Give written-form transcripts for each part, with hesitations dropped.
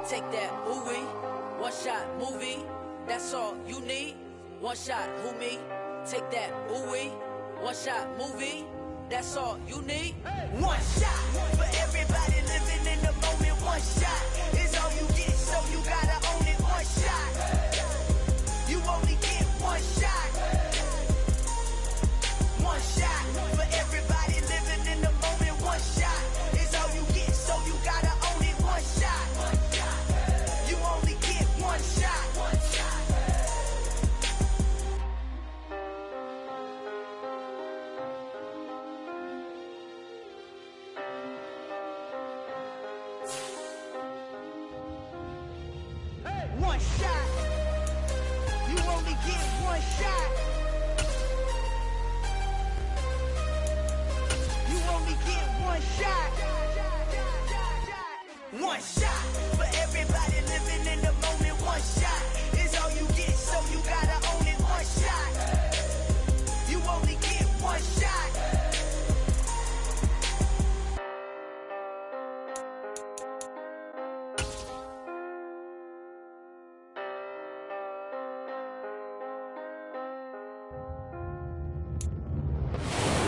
take that, ooh-wee. One shot, movie, that's all you need. One shot, who me? Take that, ooh-wee. One shot, movie, that's all you need. One shot for everybody living in the moment. One shot is all you get, so you gotta own it. One shot, you only get one shot. One shot for everybody living in the moment. One shot is all you get, so you gotta own it. One shot, you only get one shot. One shot. You only get one shot. You only get one shot. One shot for everybody living in the moment. One shot is all you get, so you gotta own it. One shot. You only get one shot.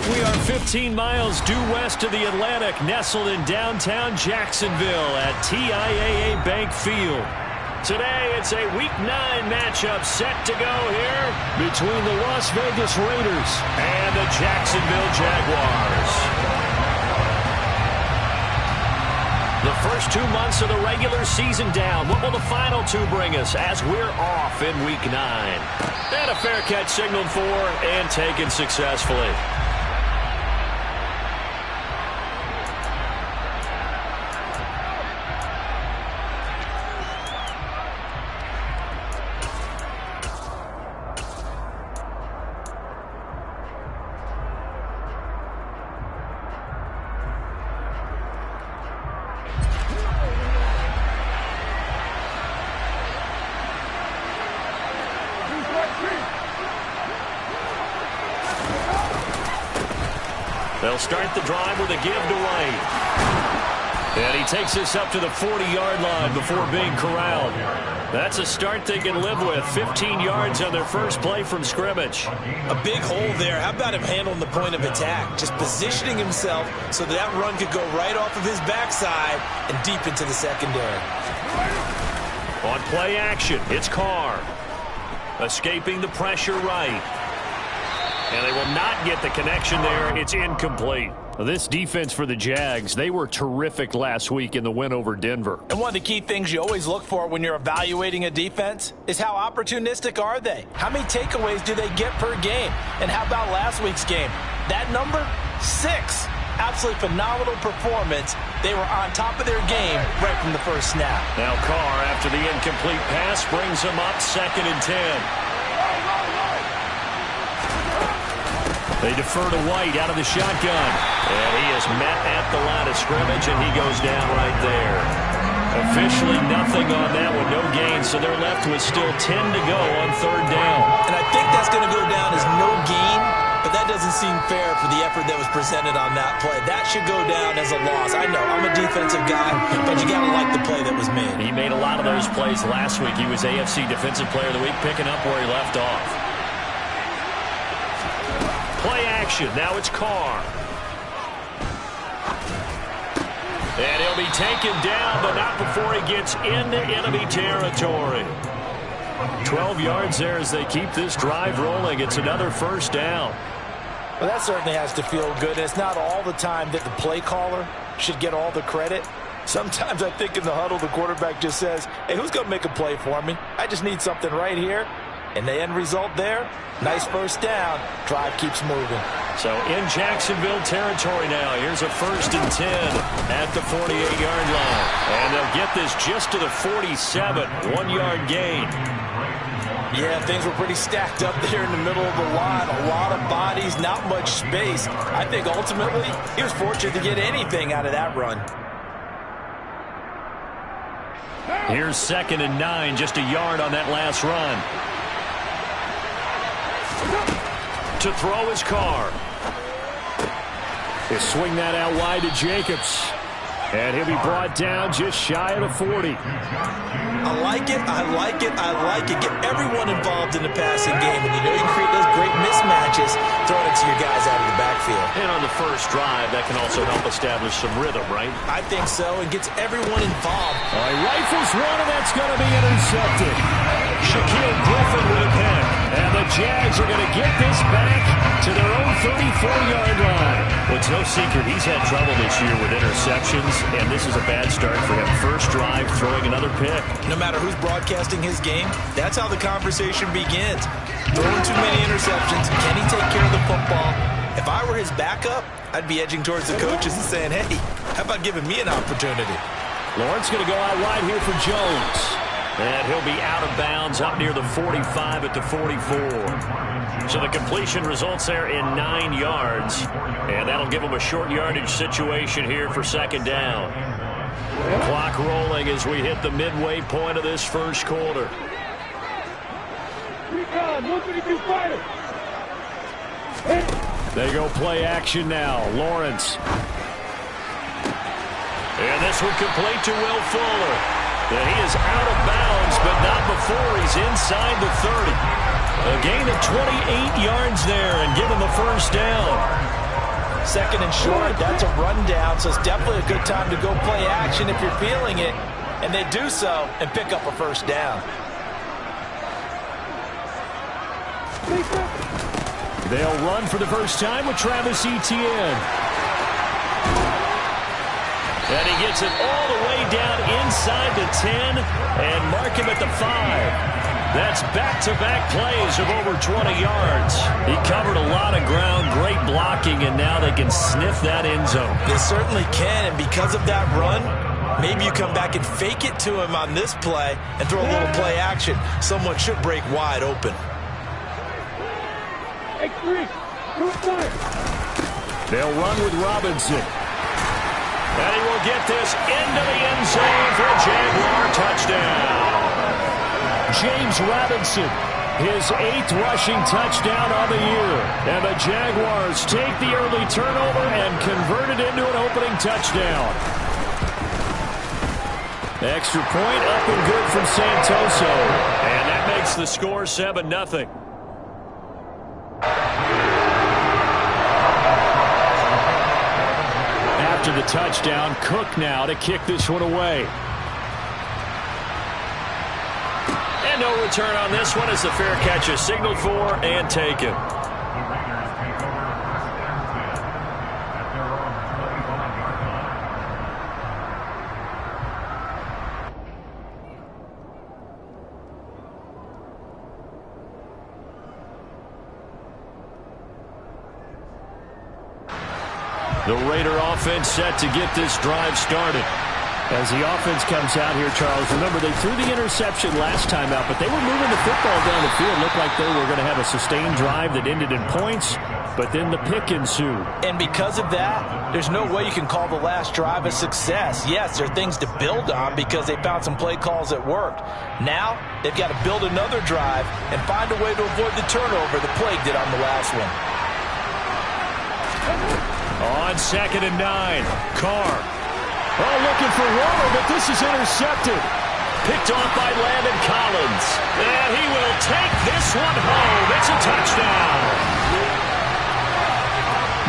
We are 15 miles due west of the Atlantic, nestled in downtown Jacksonville at TIAA Bank Field. Today, it's a Week 9 matchup set to go here between the Las Vegas Raiders and the Jacksonville Jaguars. The first 2 months of the regular season down. What will the final two bring us as we're off in Week 9? And a fair catch signaled for and taken successfully. They'll start the drive with a give to White. And he takes this up to the 40-yard line before being corralled. That's a start they can live with. 15 yards on their first play from scrimmage. A big hole there. How about him handling the point of attack? Just positioning himself so that run could go right off of his backside and deep into the secondary. On play action, it's Carr. Escaping the pressure right. And they will not get the connection there. It's incomplete. This defense for the Jags, they were terrific last week in the win over Denver. And one of the key things you always look for when you're evaluating a defense is how opportunistic are they? How many takeaways do they get per game? And how about last week's game? That number, 6. Absolutely phenomenal performance. They were on top of their game right from the first snap. Now Carr, after the incomplete pass, brings them up 2nd and 10. They defer to White out of the shotgun. And he is met at the line of scrimmage, and he goes down right there. Officially nothing on that one, no gain, so they're left with still 10 to go on 3rd down. And I think that's going to go down as no gain, but that doesn't seem fair for the effort that was presented on that play. That should go down as a loss. I know, I'm a defensive guy, but you got to like the play that was made. He made a lot of those plays last week. He was AFC Defensive Player of the Week, picking up where he left off. Play action. Now it's Carr. And he'll be taken down, but not before he gets into enemy territory. 12 yards there as they keep this drive rolling. It's another 1st down. Well, that certainly has to feel good. And it's not all the time that the play caller should get all the credit. Sometimes I think in the huddle, the quarterback just says, hey, who's going to make a play for me? I just need something right here. And the end result there, nice 1st down. Drive keeps moving. So in Jacksonville territory now. Here's a 1st and 10 at the 48-yard line. And they'll get this just to the 47. 1-yard gain. Yeah, things were pretty stacked up there in the middle of the line. A lot of bodies, not much space. I think ultimately he was fortunate to get anything out of that run. Here's 2nd and 9, just a yard on that last run. To throw his Carr. He'll swing that out wide to Jacobs. And he'll be brought down just shy of the 40. I like it, I like it, I like it. Get everyone involved in the passing game. And you know you can create those great mismatches throwing it to your guys out of the backfield. And on the first drive, that can also help establish some rhythm, right? I think so, and gets everyone involved. He rifles one, and that's going to be intercepted. Shaquille Griffin with a pick. And the Jags are going to get this back to their own 34-yard line. Well, it's no secret he's had trouble this year with interceptions, and this is a bad start for him. First drive, throwing another pick. No matter who's broadcasting his game, that's how the conversation begins. Throwing too many interceptions, can he take care of the football? If I were his backup, I'd be edging towards the coaches and saying, hey, how about giving me an opportunity? Lawrence going to go out wide here for Jones. And he'll be out of bounds up near the 45 at the 44. So the completion results there in 9 yards. And that'll give him a short yardage situation here for second down. Clock rolling as we hit the midway point of this first quarter. They go play action now. Lawrence. And this one complete to Will Fuller. And he is out of bounds, but not before he's inside the 30. A gain of 28 yards there and give him the first down. Second and short, that's a rundown, so it's definitely a good time to go play action if you're feeling it. And they do so and pick up a first down. They'll run for the first time with Travis Etienne. And he gets it all the way down inside the 10 and mark him at the 5. That's back-to-back plays of over 20 yards. He covered a lot of ground, great blocking, and now they can sniff that end zone. They certainly can, and because of that run, maybe you come back and fake it to him on this play and throw a little play action. Someone should break wide open. They'll run with Robinson. And he will get this into the end zone for a Jaguar touchdown. James Robinson, his 8th rushing touchdown on the year. And the Jaguars take the early turnover and convert it into an opening touchdown. Extra point up and good from Santoso. And that makes the score 7-0. After the touchdown, Cook now to kick this one away. And no return on this one as the fair catch is signaled for and taken. The Raider offense set to get this drive started. As the offense comes out here, Charles, remember they threw the interception last time out, but they were moving the football down the field. Looked like they were going to have a sustained drive that ended in points, but then the pick ensued. And because of that, there's no way you can call the last drive a success. Yes, there are things to build on because they found some play calls that worked. Now, they've got to build another drive and find a way to avoid the turnover the Plague did on the last one. On 2nd and 9, Carr. Oh, looking for Waller, but this is intercepted. Picked off by Landon Collins. And he will take this one home. It's a touchdown.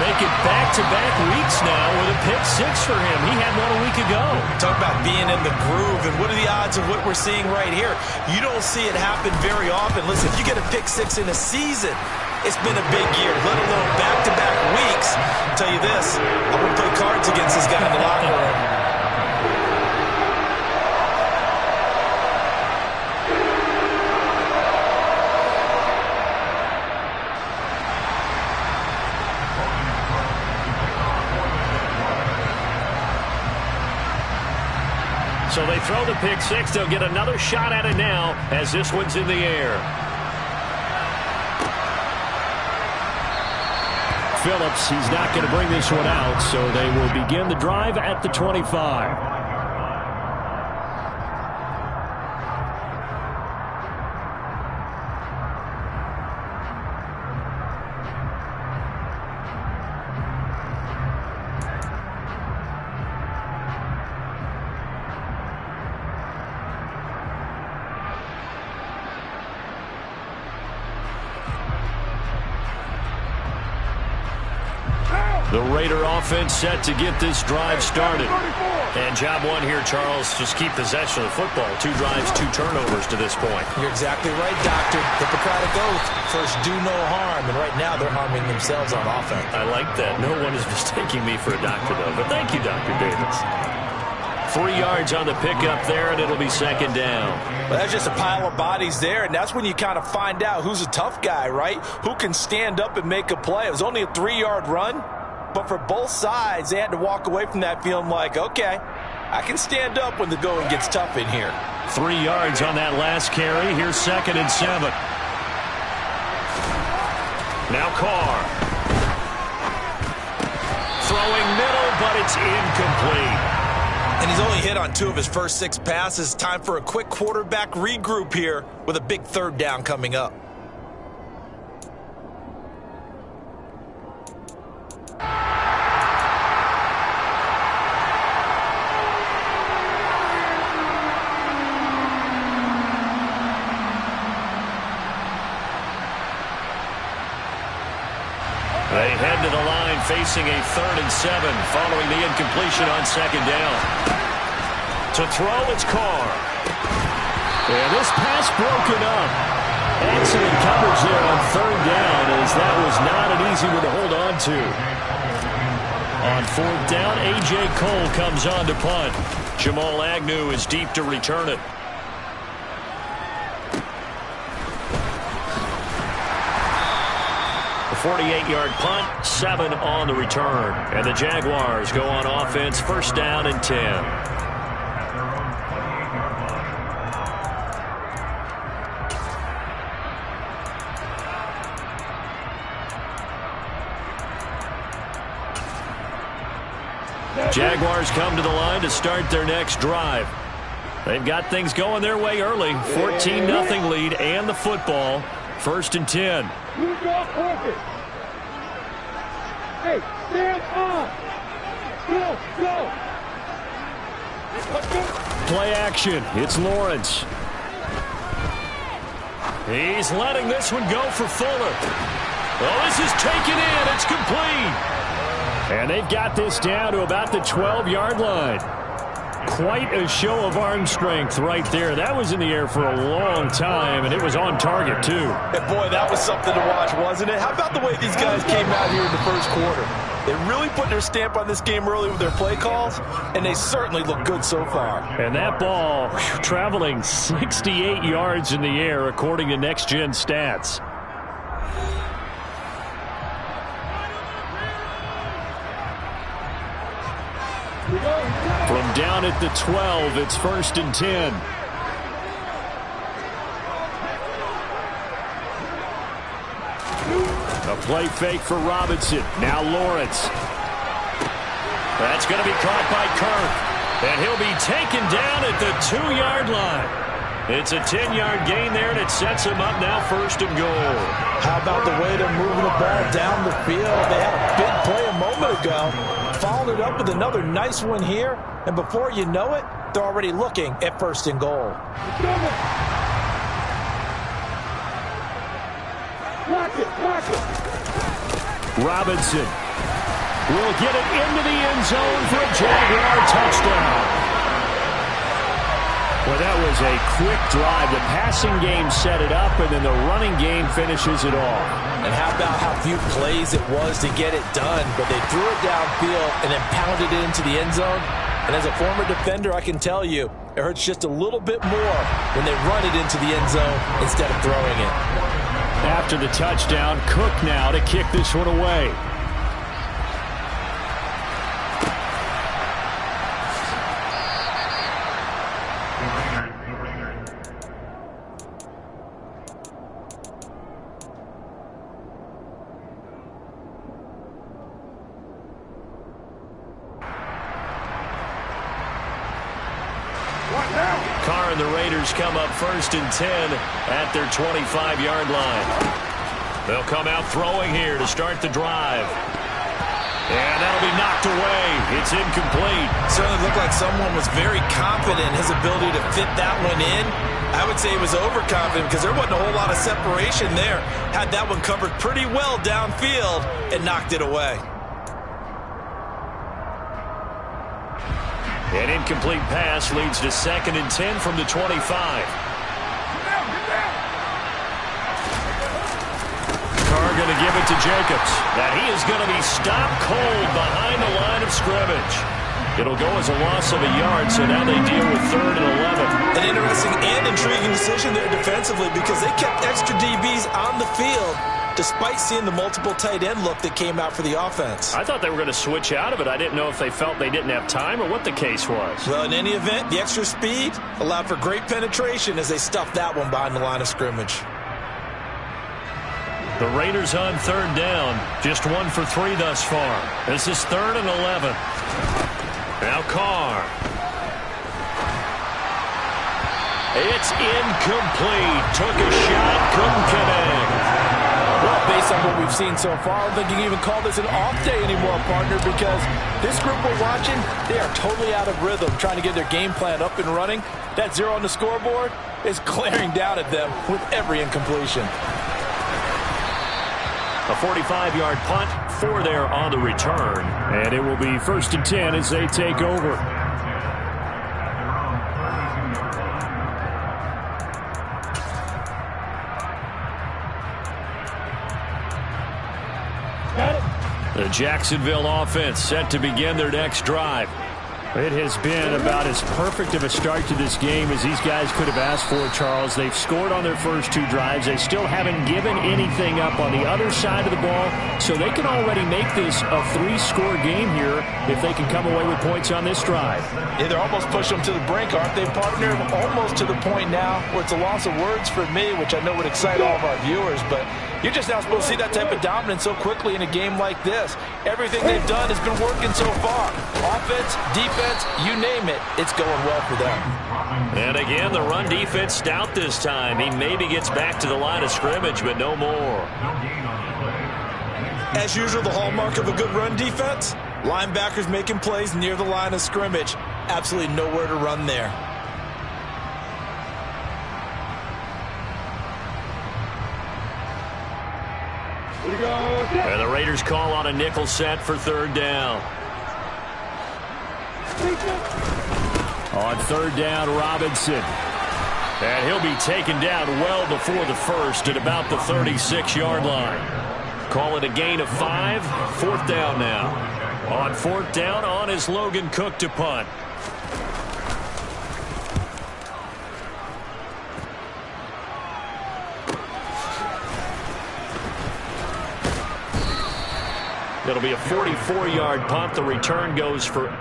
Make it back-to-back weeks now with a pick 6 for him. He had one a week ago. Talk about being in the groove, and what are the odds of what we're seeing right here? You don't see it happen very often. Listen, if you get a pick 6 in a season, it's been a big year, let alone back-to-back weeks. I'll tell you this, I wouldn't play cards against this guy in the locker room. So they throw the pick 6. They'll get another shot at it now as this one's in the air. Phillips, he's not going to bring this one out, so they will begin the drive at the 25. The Raider offense set to get this drive started. And job one here, Charles, just keep possession of the football. 2 drives, 2 turnovers to this point. You're exactly right, Doctor. Hippocratic oath. First, do no harm. And right now, they're harming themselves on offense. I like that. No one is mistaking me for a doctor, though. But thank you, Dr. Davis. 3 yards on the pickup there, and it'll be second down. Well, that's just a pile of bodies there, and that's when you kind of find out who's a tough guy, right? Who can stand up and make a play. It was only a 3-yard run. But for both sides, they had to walk away from that feeling like, okay, I can stand up when the going gets tough in here. 3 yards on that last carry. Here's 2nd and 7. Now Carr. Throwing middle, but it's incomplete. And he's only hit on 2 of his first 6 passes. Time for a quick quarterback regroup here with a big 3rd down coming up. They head to the line facing a 3rd and 7 following the incompletion on 2nd down. To throw, it's Carr. And this pass broken up. Excellent coverage there on 3rd down, as that was not an easy one to hold on to. On 4th down, A.J. Cole comes on to punt. Jamal Agnew is deep to return it. A 48-yard punt, 7 on the return. And the Jaguars go on offense, 1st down and 10. Jaguars come to the line to start their next drive. They've got things going their way early. 14-0 lead and the football. 1st and 10. Hey, stand up. Go. Play action. It's Lawrence. He's letting this one go for Fuller. Oh, this is taken in. It's complete. And they've got this down to about the 12-yard line. Quite a show of arm strength right there. That was in the air for a long time, and it was on target, too. And boy, that was something to watch, wasn't it? How about the way these guys came out here in the first quarter? They really put their stamp on this game early with their play calls, and they certainly look good so far. And that ball traveling 68 yards in the air, according to Next Gen Stats. From down at the 12, it's 1st and 10. A play fake for Robinson. Now Lawrence. That's going to be caught by Kirk. And he'll be taken down at the 2-yard line. It's a 10-yard gain there, and it sets him up now 1st and goal. How about the way they're moving the ball down the field? They had a big play a moment ago. Followed it up with another nice one here. And before you know it, they're already looking at 1st and goal. Robinson will get it into the end zone for a Jaguar touchdown. Well, that was a quick drive. The passing game set it up, and then the running game finishes it off. And how about how few plays it was to get it done, but they threw it downfield and then pounded it into the end zone. And as a former defender, I can tell you, it hurts just a little bit more when they run it into the end zone instead of throwing it. After the touchdown, Cook now to kick this one away. Carr and the Raiders come up 1st and 10 at their 25-yard line. They'll come out throwing here to start the drive. And that'll be knocked away. It's incomplete. Certainly looked like someone was very confident in his ability to fit that one in. I would say he was overconfident because there wasn't a whole lot of separation there. Had that one covered pretty well downfield and knocked it away. An incomplete pass leads to 2nd and 10 from the 25. Carr going to give it to Jacobs. That he is going to be stopped cold behind the line of scrimmage. It'll go as a loss of a yard, so now they deal with 3rd and 11. An interesting and intriguing decision there defensively because they kept extra DBs on the field despite seeing the multiple tight end look that came out for the offense. I thought they were going to switch out of it. I didn't know if they felt they didn't have time or what the case was. Well, in any event, the extra speed allowed for great penetration as they stuffed that one behind the line of scrimmage. The Raiders on 3rd down. Just 1 for 3 thus far. This is 3rd and 11. Now Carr. It's incomplete. Took a shot, couldn't connect. Well, based on what we've seen so far, I don't think you can even call this an off day anymore, partner, because this group we're watching, they are totally out of rhythm, trying to get their game plan up and running. That 0 on the scoreboard is glaring down at them with every incompletion. A 45-yard punt, 4 there on the return. And it will be 1st and 10 as they take over. The Jacksonville offense set to begin their next drive. It has been about as perfect of a start to this game as these guys could have asked for, Charles. They've scored on their first 2 drives. They still haven't given anything up on the other side of the ball, so they can already make this a 3-score game here if they can come away with points on this drive. Yeah, they're almost pushing them to the brink, aren't they, partner? Almost to the point now where it's a loss of words for me, which I know would excite all of our viewers, but you're just now supposed to see that type of dominance so quickly in a game like this. Everything they've done has been working so far. Offense, defense, you name it, it's going well for them. And again, the run defense stout this time. He maybe gets back to the line of scrimmage, but no more. As usual, the hallmark of a good run defense, linebackers making plays near the line of scrimmage. Absolutely nowhere to run there. And the Raiders call on a nickel set for 3rd down. On 3rd down, Robinson. And he'll be taken down well before the first at about the 36-yard line. Call it a gain of 5. 4th down now. On 4th down, on is Logan Cook to punt. It'll be a 44-yard punt. The return goes for...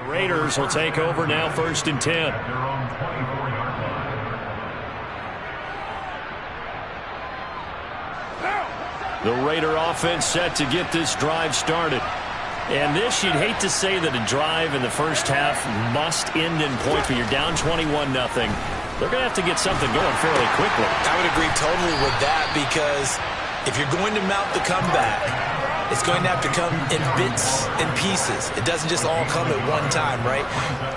Raiders will take over now, 1st and 10. The Raider offense set to get this drive started. And this, you'd hate to say that a drive in the first half must end in points, but you're down 21-0. They're going to have to get something going fairly quickly. I would agree totally with that because if you're going to mount the comeback, it's going to have to come in bits and pieces. It doesn't just all come at one time, right?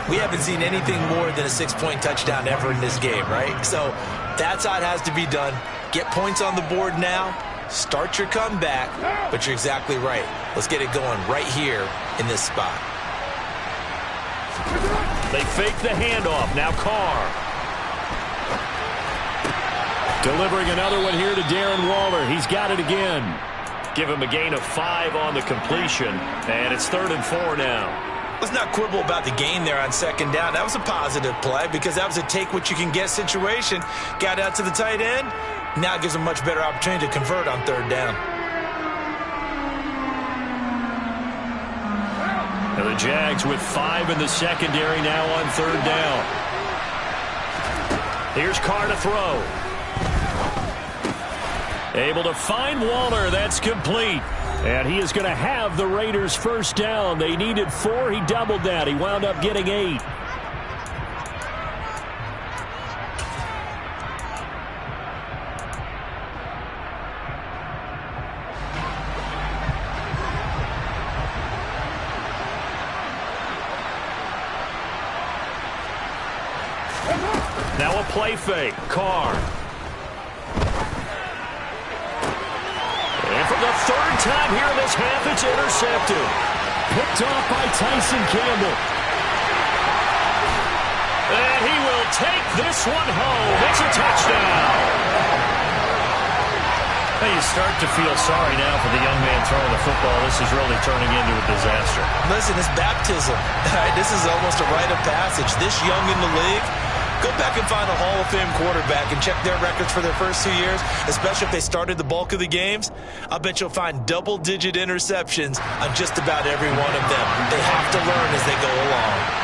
We haven't seen anything more than a 6-point touchdown ever in this game, right? So that's how it has to be done. Get points on the board now. Start your comeback. But you're exactly right. Let's get it going right here in this spot. They fake the handoff. Now Carr. Delivering another one here to Darren Waller. He's got it again. Give him a gain of 5 on the completion, and it's 3rd and 4 now. Let's not quibble about the gain there on 2nd down. That was a positive play because that was a take-what-you-can-get situation. Got out to the tight end. Now it gives him a much better opportunity to convert on 3rd down. And the Jags with 5 in the secondary now on 3rd down. Here's Carr to throw. Able to find Waller. That's complete. And he is going to have the Raiders first down. They needed 4. He doubled that. He wound up getting 8. Now a play fake. Carr. And for the 3rd time here in this half, it's intercepted. Picked off by Tyson Campbell. And he will take this one home. It's a touchdown. Well, you start to feel sorry now for the young man throwing the football. This is really turning into a disaster. Listen, it's baptism. This is almost a rite of passage. This young in the league, go back and find a Hall of Fame quarterback and check their records for their first 2 years, especially if they started the bulk of the games. I bet you'll find double-digit interceptions on just about every one of them. They have to learn as they go along.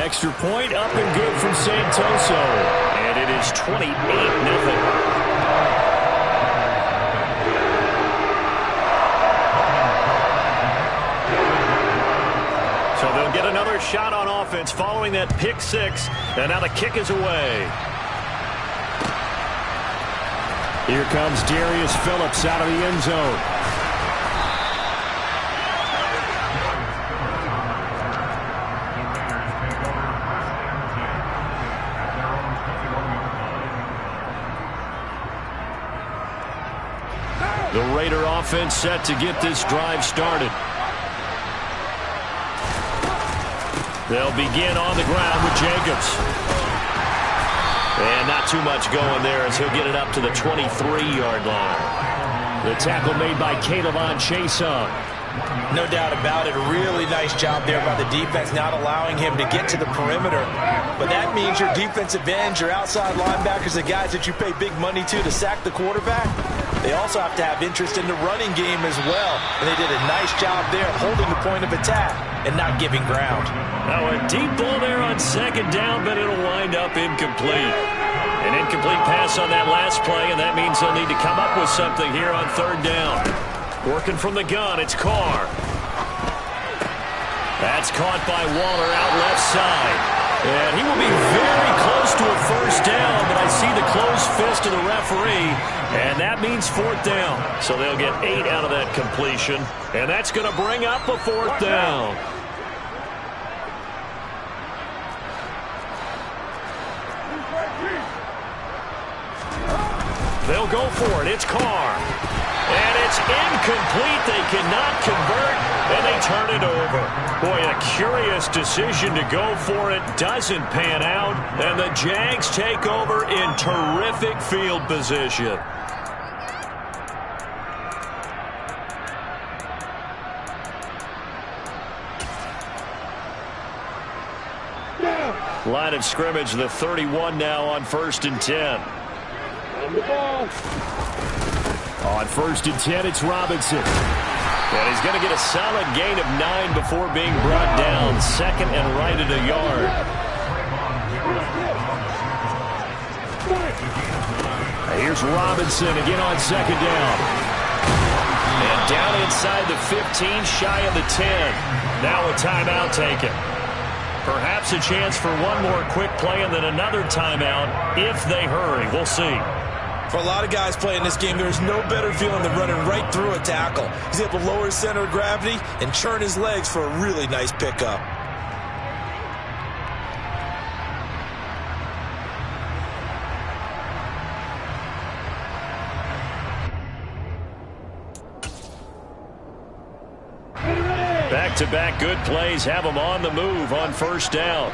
Extra point up and good from Santoso. And it is 28-0. So they'll get another shot on offense following that pick 6. And now the kick is away. Here comes Darius Phillips out of the end zone. The Raider offense set to get this drive started. They'll begin on the ground with Jacobs. And not too much going there as he'll get it up to the 23-yard line. The tackle made by Kayvon Chason. No doubt about it. A really nice job there by the defense, not allowing him to get to the perimeter. But that means your defensive ends, your outside linebackers, the guys that you pay big money to sack the quarterback, they also have to have interest in the running game as well. And they did a nice job there holding the point of attack and not giving ground. Now a deep ball there on 2nd down, but it'll wind up incomplete. An incomplete pass on that last play, and that means they'll need to come up with something here on 3rd down. Working from the gun, it's Carr. That's caught by Waller out left side. And he will be very close to a first down, but I see the closed fist of the referee, and that means 4th down. So they'll get 8 out of that completion, and that's going to bring up a 4th down. They'll go for it. It's Carr. And it's incomplete. They cannot convert, and they turn it over. Boy, a curious decision to go for it. Doesn't pan out, and the Jags take over in terrific field position. Line of scrimmage, the 31 now on 1st and 10. On 1st and 10, it's Robinson. And he's going to get a solid gain of 9 before being brought down. 2nd and right at a yard. Here's Robinson again on 2nd down. And down inside the 15, shy of the 10. Now a timeout taken. Perhaps a chance for one more quick play and then another timeout if they hurry. We'll see. For a lot of guys playing this game, there's no better feeling than running right through a tackle. He's able to lower his center of gravity and churn his legs for a really nice pickup. Back-to-back good plays have them on the move on 1st down.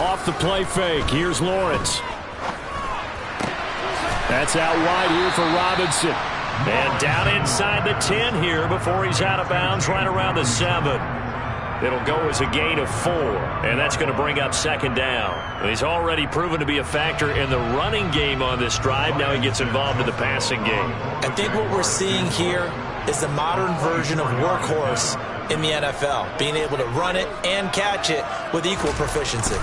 Off the play fake. Here's Lawrence. That's out wide here for Robinson. And down inside the 10 here before he's out of bounds right around the 7. It'll go as a gain of 4, and that's going to bring up 2nd down. He's already proven to be a factor in the running game on this drive. Now he gets involved in the passing game. I think what we're seeing here is the modern version of workhorse in the NFL, being able to run it and catch it with equal proficiency.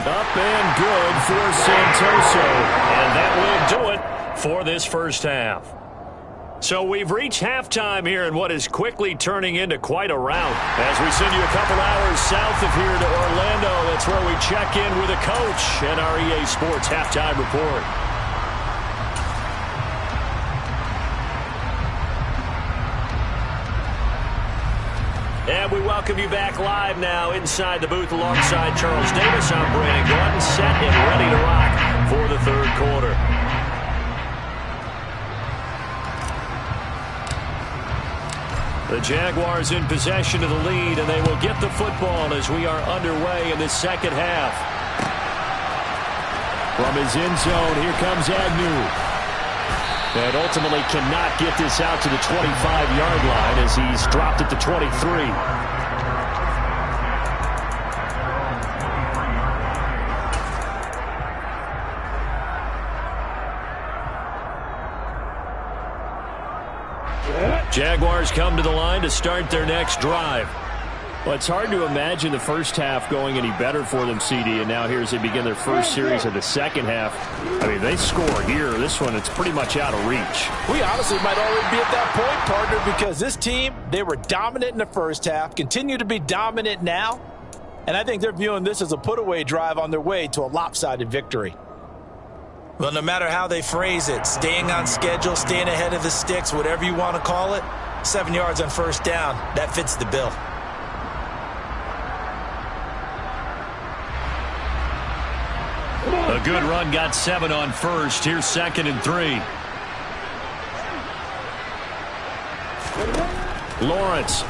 Up and good for Santoso. And that will do it for this first half. So we've reached halftime here in what is quickly turning into quite a rout. As we send you a couple hours south of here to Orlando, that's where we check in with a coach and our EA Sports halftime report. And we welcome you back live now inside the booth alongside Charles Davis. I'm Brandon Gordon, set and ready to rock for the third quarter. The Jaguars in possession of the lead, and they will get the football as we are underway in the second half. From his end zone, here comes Agnew. And ultimately cannot get this out to the 25-yard line as he's dropped at the 23. Jaguars come to the line to start their next drive. Well, it's hard to imagine the first half going any better for them, CD, and now here as they begin their first series of the second half. I mean, they score here. This one, it's pretty much out of reach. We honestly might already be at that point, partner, because this team, they were dominant in the first half, continue to be dominant now, and I think they're viewing this as a put-away drive on their way to a lopsided victory. Well, no matter how they phrase it, staying on schedule, staying ahead of the sticks, whatever you want to call it, 7 yards on first down, that fits the bill. A good run got 7 on first. Here's 2nd and 3. Lawrence.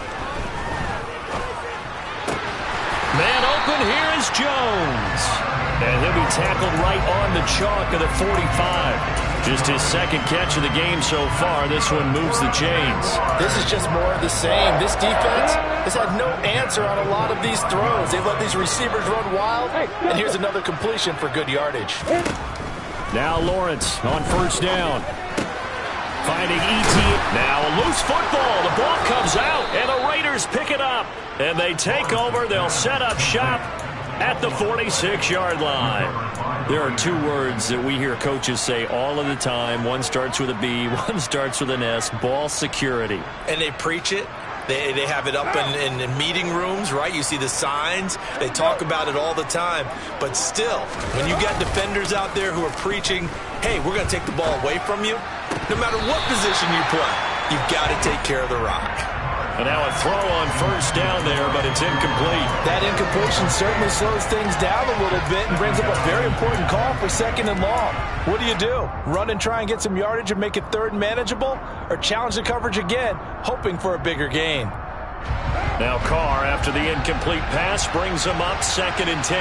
Man open, here is Jones. And he'll be tackled right on the chalk of the 45. Just his second catch of the game so far. This one moves the chains. This is just more of the same. This defense has had no answer on a lot of these throws. They've let these receivers run wild, and here's another completion for good yardage. Now Lawrence on first down. Finding E.T. Now a loose football. The ball comes out, and the Raiders pick it up. And they take over. They'll set up shop at the 46-yard line. There are 2 words that we hear coaches say all of the time. One starts with a B, one starts with an S, ball security. And they preach it. They have it up in meeting rooms, right? You see the signs. They talk about it all the time. But still, when you got defenders out there who are preaching, hey, we're going to take the ball away from you, no matter what position you play, you've got to take care of the rock. And now a throw on first down there, but it's incomplete. That incompletion certainly slows things down a little bit and brings up a very important call for 2nd and long. What do? Run and try and get some yardage and make it 3rd and manageable? Or challenge the coverage again, hoping for a bigger gain? Now Carr, after the incomplete pass, brings him up 2nd and 10.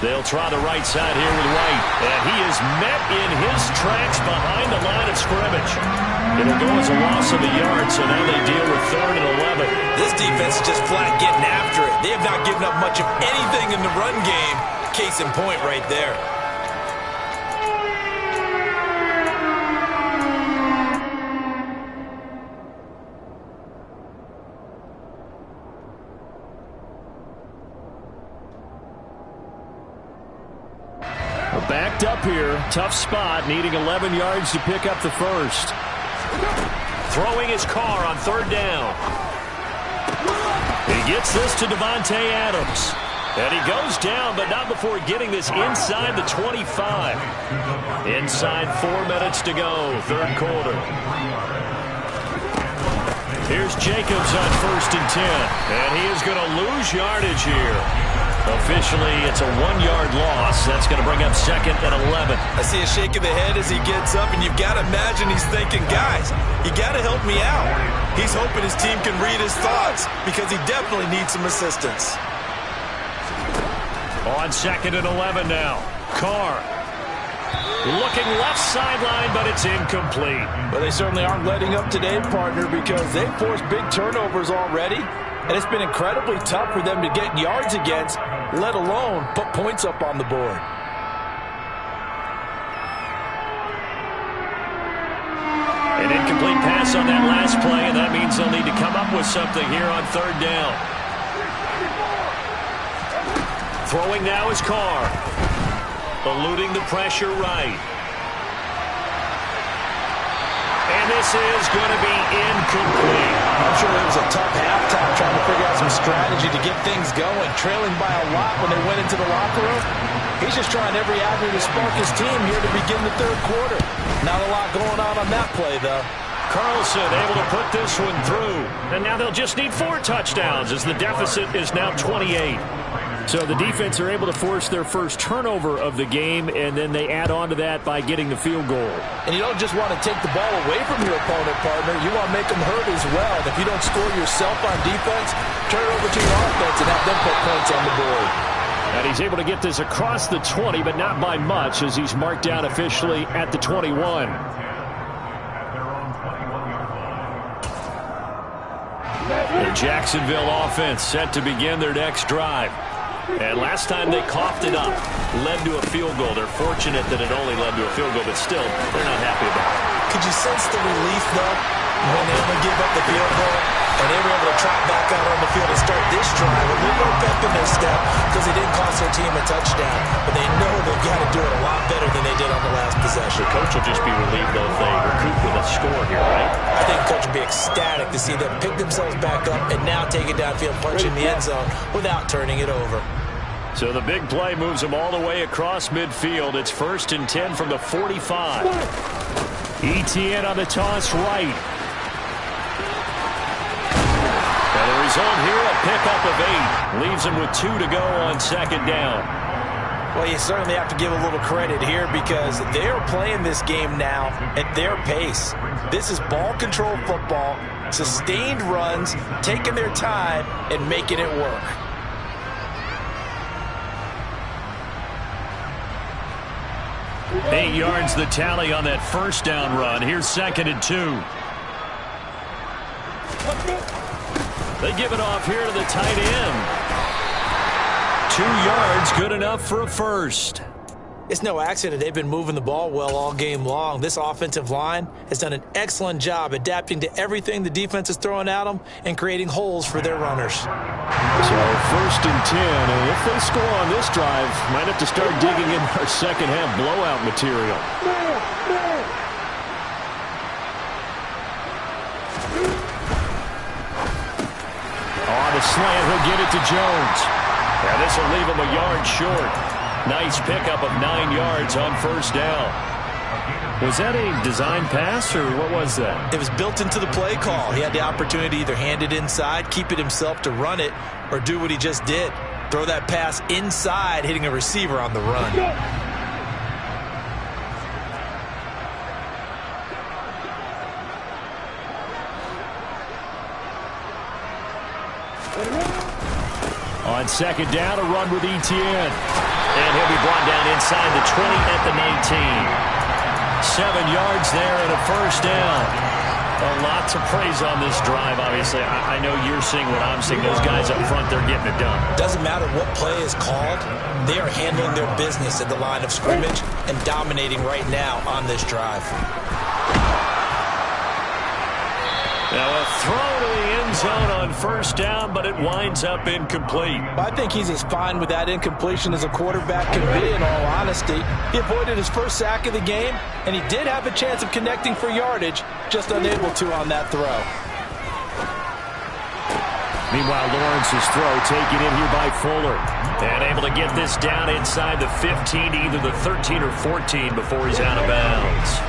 They'll try the right side here with White. And he is met in his tracks behind the line of scrimmage. It'll go as a loss of a yard, so now they deal with 3rd and 11. This defense is just flat getting after it. They have not given up much of anything in the run game. Case in point right there. Backed up here. Tough spot. Needing 11 yards to pick up the first. Throwing his Carr on 3rd down. He gets this to Devontae Adams. And he goes down, but not before getting this inside the 25. Inside 4 minutes to go. 3rd quarter. Here's Jacobs on 1st and 10. And he is going to lose yardage here. Officially, it's a 1-yard loss. That's going to bring up 2nd and 11. I see a shake of the head as he gets up, and you've got to imagine he's thinking, guys, you got to help me out. He's hoping his team can read his thoughts because he definitely needs some assistance. On 2nd and 11 now. Carr looking left sideline, but it's incomplete. Well, they certainly aren't letting up today, partner, because they've forced big turnovers already. And it's been incredibly tough for them to get yards against, let alone put points up on the board. An incomplete pass on that last play, and that means they'll need to come up with something here on 3rd down. Throwing now is Carr. Eluding the pressure right. And this is going to be incomplete. I'm sure it was a tough halftime trying to figure out some strategy to get things going. Trailing by a lot when they went into the locker room. He's just trying every avenue to spark his team here to begin the third quarter. Not a lot going on that play, though. Carlson able to put this one through. And now they'll just need 4 touchdowns as the deficit is now 28. So the defense are able to force their first turnover of the game, and then they add on to that by getting the field goal. And you don't just want to take the ball away from your opponent, partner. You want to make them hurt as well. And if you don't score yourself on defense, turn it over to your offense and have them put points on the board. And he's able to get this across the 20, but not by much, as he's marked down officially at the 21. The Jacksonville offense set to begin their next drive. And last time they coughed it up, led to a field goal. They're fortunate that it only led to a field goal, but still, they're not happy about it. Could you sense the relief, though, when they only give up the field goal and they were able to trot back out on the field and start this drive a little more pep in their step because they didn't cost their team a touchdown, but they know they've got to do it a lot better than they did on the last possession. The coach will just be relieved, though, if they recoup with a score here, right? I think the coach will be ecstatic to see them pick themselves back up and now take it downfield, punch in the end zone without turning it over. So the big play moves them all the way across midfield. It's 1st and 10 from the 45. ETN on the toss right. And the result here, a pickup of 8. Leaves them with 2 to go on 2nd down. Well, you certainly have to give a little credit here because they're playing this game now at their pace. This is ball control football, sustained runs, taking their time, and making it work. Eight yards the tally on that 1st down run. Here's 2nd and 2. They give it off here to the tight end. 2 yards, good enough for a first. It's no accident they've been moving the ball well all game long. This offensive line has done an excellent job adapting to everything the defense is throwing at them and creating holes for their runners. So 1st and 10, and if they score on this drive, might have to start digging in our second half blowout material. On the slant, he'll get it to Jones. And this will leave him a yard short. Nice pickup of 9 yards on 1st down. Was that a design pass, or what was that? It was built into the play call. He had the opportunity to either hand it inside, keep it himself to run it, or do what he just did. Throw that pass inside, hitting a receiver on the run. On 2nd down, a run with ETN. And he'll be brought down inside the 20 at the 19. 7 yards there and a 1st down. A lot to praise on this drive, obviously. I know you're seeing what I'm seeing. Those guys up front, they're getting it done. Doesn't matter what play is called. They are handling their business at the line of scrimmage and dominating right now on this drive. Now a throw to the end zone on 1st down, but it winds up incomplete. I think he's as fine with that incompletion as a quarterback can be, in all honesty. He avoided his first sack of the game, and he did have a chance of connecting for yardage, just unable to on that throw. Meanwhile, Lawrence's throw taken in here by Fuller. And able to get this down inside the 15 to either the 13 or 14 before he's out of bounds.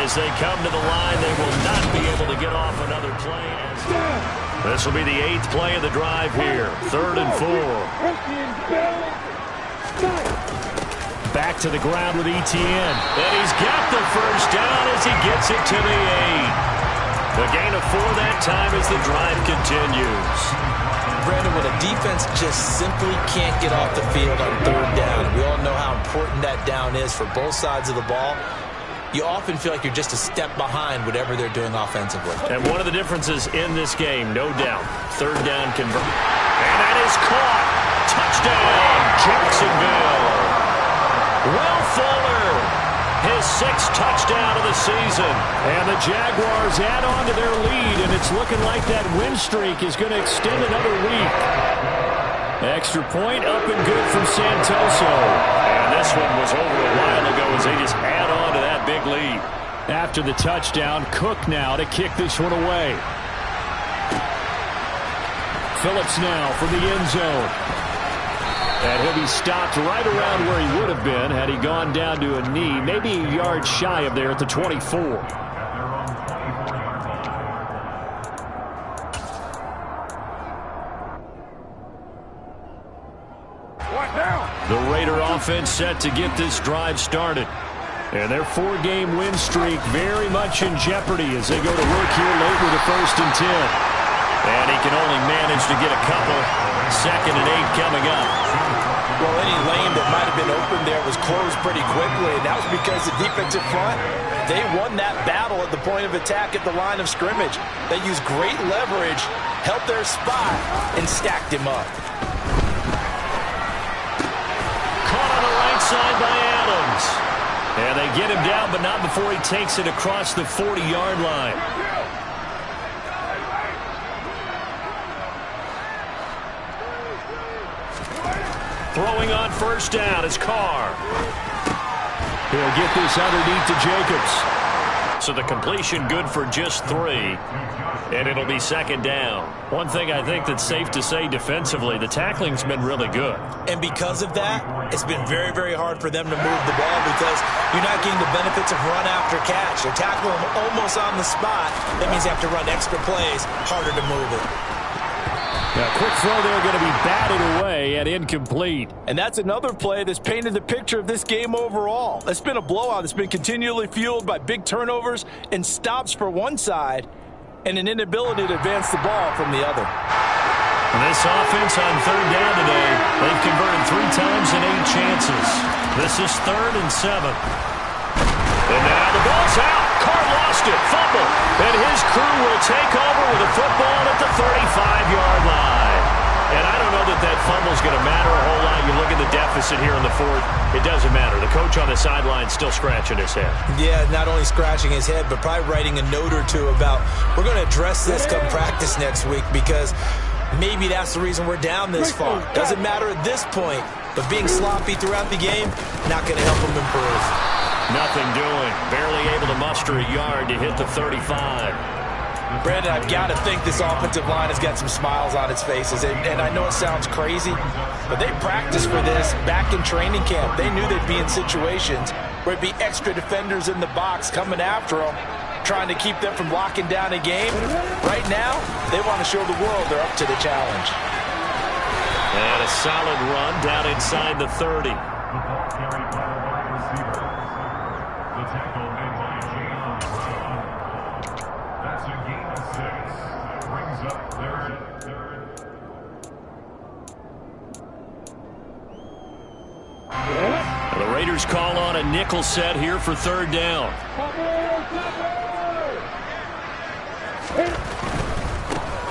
As they come to the line, they will not be able to get off another play. This will be the 8th play of the drive here. 3rd and 4. Back to the ground with ETN. And he's got the 1st down as he gets it to the 8. The gain of 4 that time as the drive continues. Brandon, when a defense just simply can't get off the field on 3rd down, we all know how important that down is for both sides of the ball. You often feel like you're just a step behind whatever they're doing offensively. And one of the differences in this game, no doubt, 3rd down convert. And that is caught. Touchdown, Jacksonville. Will Fuller, his 6th touchdown of the season. And the Jaguars add on to their lead, and it's looking like that win streak is going to extend another week. Extra point up and good from Santoso. And this one was over a while ago as they just add on to that big lead. After the touchdown, Cook now to kick this one away. Phillips now from the end zone. And he'll be stopped right around where he would have been had he gone down to a knee, maybe a yard shy of there at the 24. The Raider offense set to get this drive started. And their 4-game win streak very much in jeopardy as they go to work here late with a 1st and 10. And he can only manage to get a couple. 2nd and 8 coming up. Well, any lane that might have been open there was closed pretty quickly, and that was because the defensive front, they won that battle at the point of attack at the line of scrimmage. They used great leverage, held their spot, and stacked him up. Caught on the right side by Adams. And they get him down, but not before he takes it across the 40-yard line. Throwing on 1st down is Carr. He'll get this underneath to Jacobs. So the completion good for just 3. And it'll be 2nd down. One thing I think that's safe to say defensively, the tackling's been really good. And because of that, it's been very, very hard for them to move the ball because you're not getting the benefits of run after catch. They're tackling them almost on the spot. That means you have to run extra plays, harder to move it. A quick throw there going to be batted away and incomplete. And that's another play that's painted the picture of this game overall. It's been a blowout. It's been continually fueled by big turnovers and stops for one side and an inability to advance the ball from the other. This offense on 3rd down today, they've converted 3 times in 8 chances. This is 3rd and 7. And now the ball's out. Carr lost it. Fumble. And his crew will take over with a football at the 35-yard line. And I don't know that that fumble's going to matter a whole lot. You look at the deficit here in the 4th. It doesn't matter. The coach on the sideline still scratching his head. Yeah, not only scratching his head, but probably writing a note or two about we're going to address this come practice next week because maybe that's the reason we're down this far. Doesn't matter at this point, but being sloppy throughout the game, not going to help him improve. Nothing doing. Barely able to muster a yard to hit the 35. Brandon, I've got to think this offensive line has got some smiles on its faces. And I know it sounds crazy, but they practiced for this back in training camp. They knew they'd be in situations where it'd be extra defenders in the box coming after them, trying to keep them from locking down a game. Right now, they want to show the world they're up to the challenge. And a solid run down inside the 30. The Raiders call on a nickel set here for 3rd down.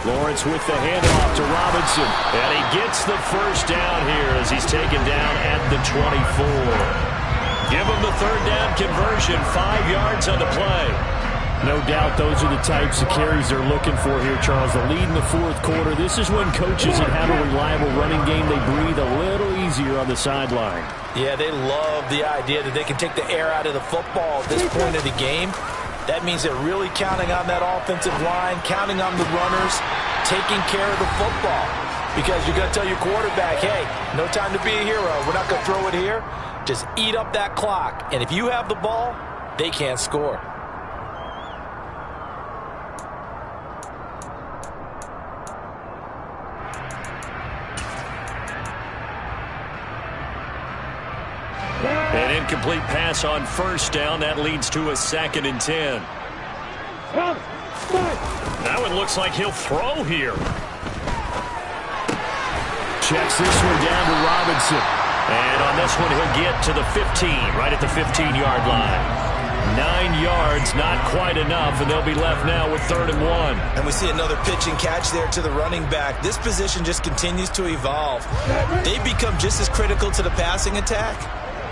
Lawrence with the handoff to Robinson. And he gets the 1st down here as he's taken down at the 24. Give him the 3rd down conversion. 5 yards on the play. No doubt those are the types of carries they're looking for here, Charles. The lead in the 4th quarter. This is when coaches that have a reliable running game, they breathe a little easier on the sideline. Yeah, they love the idea that they can take the air out of the football at this point of the game. That means they're really counting on that offensive line, counting on the runners, taking care of the football. Because you're going to tell your quarterback, hey, no time to be a hero. We're not going to throw it here. Just eat up that clock. And if you have the ball, they can't score. An incomplete pass on 1st down. That leads to a 2nd and 10. That one looks like he'll throw here. Checks this one down to Robinson. And on this one, he'll get to the 15, right at the 15-yard line. 9 yards, not quite enough, and they'll be left now with 3rd and 1. And we see another pitch and catch there to the running back. This position just continues to evolve. They become just as critical to the passing attack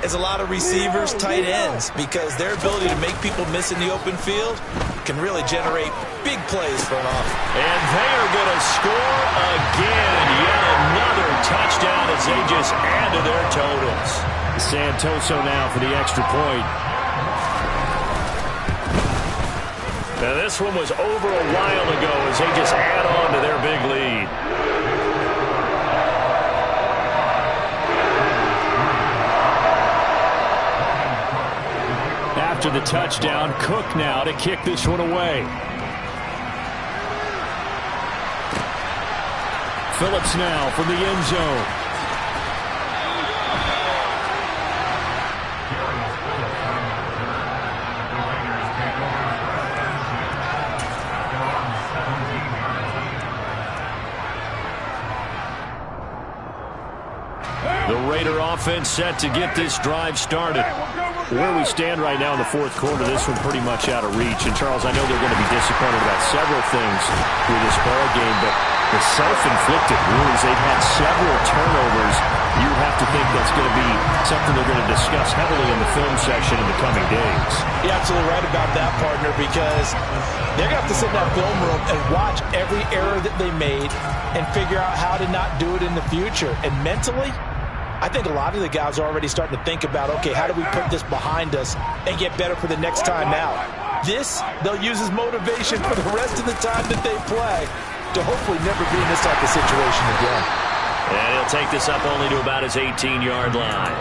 is a lot of receivers, tight ends, because their ability to make people miss in the open field can really generate big plays for an offense. And they are going to score again. Yet another touchdown as they just add to their totals. Santoso now for the extra point. Now this one was over a while ago as they just add on to their big lead. After the touchdown, Cook now to kick this one away. Phillips now from the end zone. The Raider offense set to get this drive started. Where we stand right now in the fourth quarter, this one pretty much out of reach. And, Charles, I know they're going to be disappointed about several things with this ball game, but the self-inflicted wounds, they've had several turnovers. You have to think that's going to be something they're going to discuss heavily in the film section in the coming days. You're absolutely right about that, partner, because they're going to have to sit in that film room and watch every error that they made and figure out how to not do it in the future. And mentally, I think a lot of the guys are already starting to think about, okay, how do we put this behind us and get better for the next time out? This, they'll use as motivation for the rest of the time that they play to hopefully never be in this type of situation again. And he'll take this up only to about his 18-yard line.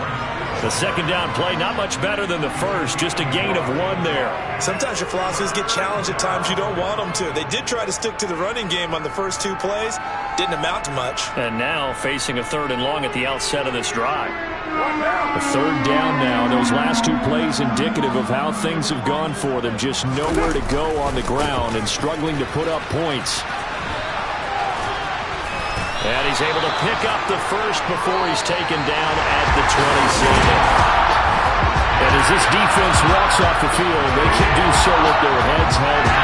The second down play, not much better than the first, just a gain of 1 there. Sometimes your philosophies get challenged at times you don't want them to. They did try to stick to the running game on the first 2 plays. Didn't amount to much. And now facing a 3rd and long at the outset of this drive. A 3rd down now. Those last 2 plays indicative of how things have gone for them. Just nowhere to go on the ground and struggling to put up points. And he's able to pick up the first before he's taken down at the 27. And as this defense walks off the field, they can do so with their heads held high.